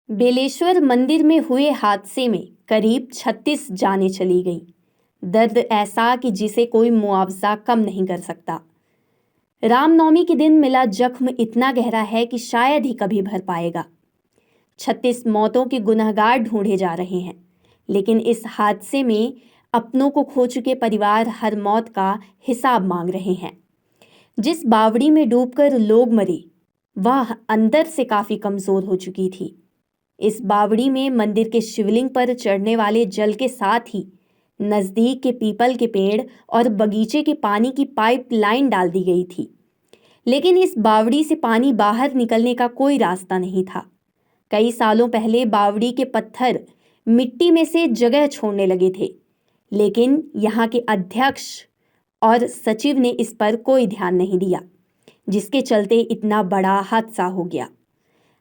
बेलेश्वर मंदिर में हुए हादसे में करीब 36 जानें चली गई। दर्द ऐसा कि जिसे कोई मुआवजा कम नहीं कर सकता। रामनवमी के दिन मिला जख्म इतना गहरा है कि शायद ही कभी भर पाएगा। 36 मौतों के गुनहगार ढूंढे जा रहे हैं, लेकिन इस हादसे में अपनों को खो चुके परिवार हर मौत का हिसाब मांग रहे हैं। जिस बावड़ी में डूबकर लोग मरे, वह अंदर से काफी कमजोर हो चुकी थी। इस बावड़ी में मंदिर के शिवलिंग पर चढ़ने वाले जल के साथ ही नजदीक के पीपल के पेड़ और बगीचे के पानी की पाइप लाइन डाल दी गई थी, लेकिन इस बावड़ी से पानी बाहर निकलने का कोई रास्ता नहीं था। कई सालों पहले बावड़ी के पत्थर मिट्टी में से जगह छोड़ने लगे थे, लेकिन यहाँ के अध्यक्ष और सचिव ने इस पर कोई ध्यान नहीं दिया, जिसके चलते इतना बड़ा हादसा हो गया।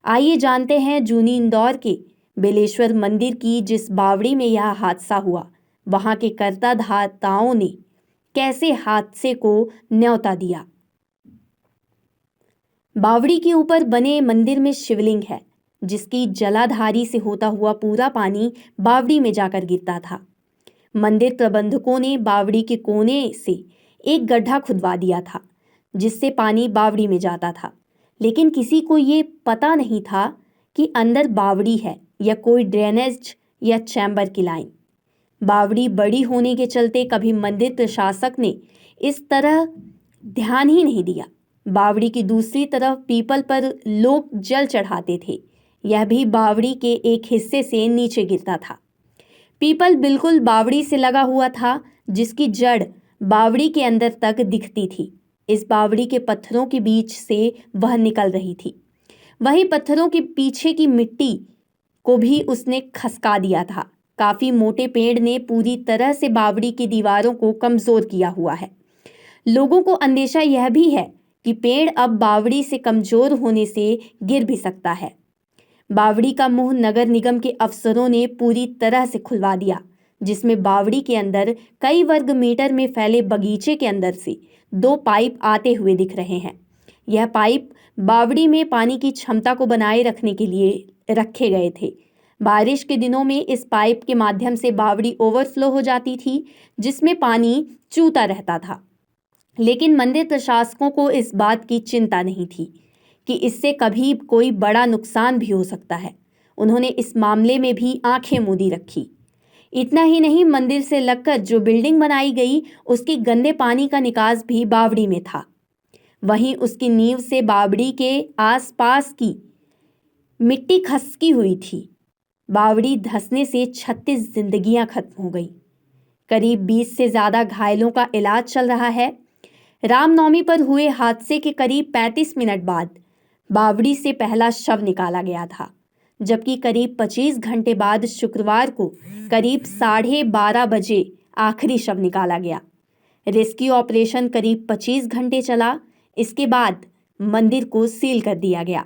आइए जानते हैं जूनी इंदौर के बेलेश्वर मंदिर की जिस बावड़ी में यह हादसा हुआ, वहां के कर्ता धाताओं ने कैसे हादसे को न्योता दिया। बावड़ी के ऊपर बने मंदिर में शिवलिंग है, जिसकी जलाधारी से होता हुआ पूरा पानी बावड़ी में जाकर गिरता था। मंदिर प्रबंधकों ने बावड़ी के कोने से एक गड्ढा खुदवा दिया था, जिससे पानी बावड़ी में जाता था, लेकिन किसी को ये पता नहीं था कि अंदर बावड़ी है या कोई ड्रेनेज या चैम्बर की लाइन। बावड़ी बड़ी होने के चलते कभी मंदिर प्रशासक ने इस तरह ध्यान ही नहीं दिया। बावड़ी की दूसरी तरफ पीपल पर लोग जल चढ़ाते थे, यह भी बावड़ी के एक हिस्से से नीचे गिरता था। पीपल बिल्कुल बावड़ी से लगा हुआ था, जिसकी जड़ बावड़ी के अंदर तक दिखती थी। इस बावड़ी के पत्थरों के बीच से वह निकल रही थी। वही पत्थरों के पीछे की मिट्टी को भी उसने खसका दिया था। काफी मोटे पेड़ ने पूरी तरह से बावड़ी की दीवारों को कमजोर किया हुआ है। लोगों को अंदेशा यह भी है कि पेड़ अब बावड़ी से कमजोर होने से गिर भी सकता है। बावड़ी का मुंह नगर निगम के अफसरों ने पूरी तरह से खुलवा दिया, जिसमें बावड़ी के अंदर कई वर्ग मीटर में फैले बगीचे के अंदर से 2 पाइप आते हुए दिख रहे हैं। यह पाइप बावड़ी में पानी की क्षमता को बनाए रखने के लिए रखे गए थे। बारिश के दिनों में इस पाइप के माध्यम से बावड़ी ओवरफ्लो हो जाती थी, जिसमें पानी चूता रहता था। लेकिन मंदिर प्रशासकों को इस बात की चिंता नहीं थी कि इससे कभी कोई बड़ा नुकसान भी हो सकता है। उन्होंने इस मामले में भी आंखें मूंदी रखी। इतना ही नहीं, मंदिर से लगकर जो बिल्डिंग बनाई गई, उसके गंदे पानी का निकास भी बावड़ी में था। वहीं उसकी नींव से बावड़ी के आसपास की मिट्टी खसकी हुई थी। बावड़ी धंसने से 36 जिंदगियां खत्म हो गई। करीब 20 से ज्यादा घायलों का इलाज चल रहा है। रामनवमी पर हुए हादसे के करीब 35 मिनट बाद बावड़ी से पहला शव निकाला गया था, जबकि करीब 25 घंटे बाद शुक्रवार को करीब 12:30 बजे आखिरी शव निकाला गया। रेस्क्यू ऑपरेशन करीब 25 घंटे चला। इसके बाद मंदिर को सील कर दिया गया।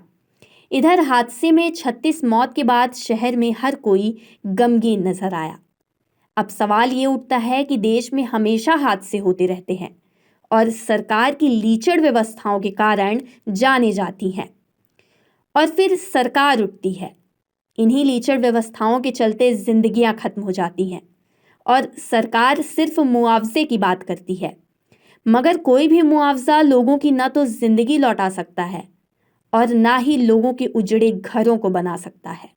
इधर हादसे में 36 मौत के बाद शहर में हर कोई गमगीन नजर आया। अब सवाल ये उठता है कि देश में हमेशा हादसे होते रहते हैं और सरकार की लीचड़ व्यवस्थाओं के कारण जाने जाती हैं, और फिर सरकार उठती है। इन्हीं लीचड़ व्यवस्थाओं के चलते जिंदगियां खत्म हो जाती हैं और सरकार सिर्फ मुआवजे की बात करती है, मगर कोई भी मुआवजा लोगों की न तो जिंदगी लौटा सकता है और ना ही लोगों के उजड़े घरों को बना सकता है।